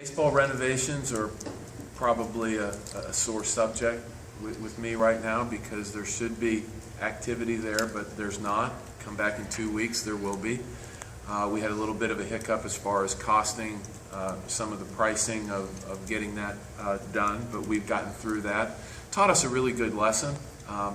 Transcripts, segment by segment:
Baseball renovations are probably a sore subject with me right now because there should be activity there, but there's not. Come back in 2 weeks, there will be. We had a little bit of a hiccup as far as costing, some of the pricing of getting that done, but we've gotten through that. Taught us a really good lesson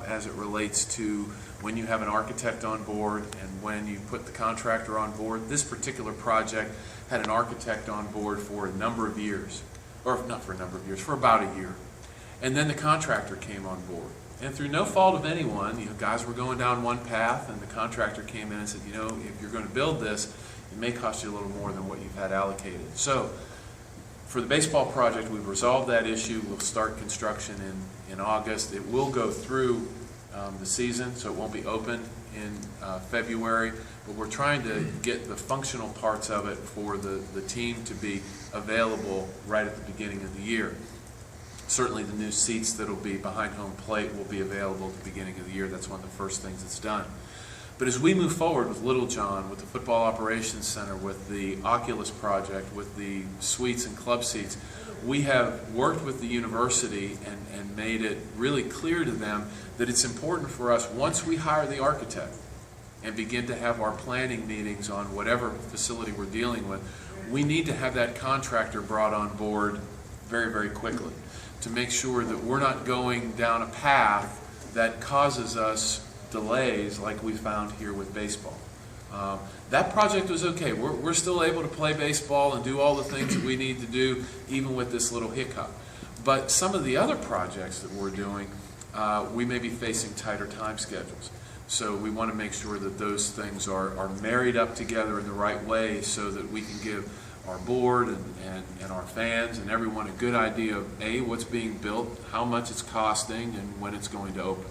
as it relates to when you have an architect on board and when you put the contractor on board. This particular project had an architect on board for a number of years, or not for a number of years, for about a year. And then the contractor came on board. And through no fault of anyone, guys were going down one path, and the contractor came in and said, if you're going to build this, it may cost you a little more than what you've had allocated. So for the baseball project, we've resolved that issue. We'll start construction in August. It will go through the season, so it won't be open in February, but we're trying to get the functional parts of it for the team to be available right at the beginning of the year. Certainly the new seats that will be behind home plate will be available at the beginning of the year. That's one of the first things that's done. But as we move forward with Littlejohn, with the Football Operations Center, with the Oculus project, with the suites and club seats, we have worked with the university and made it really clear to them that it's important for us, once we hire the architect and begin to have our planning meetings on whatever facility we're dealing with, we need to have that contractor brought on board very, very quickly to make sure that we're not going down a path that causes us delays like we found here with baseball. That project was okay. We're still able to play baseball and do all the things that we need to do even with this little hiccup. But some of the other projects that we're doing, we may be facing tighter time schedules. So we want to make sure that those things are married up together in the right way so that we can give our board and our fans and everyone a good idea of A, what's being built, how much it's costing, and when it's going to open.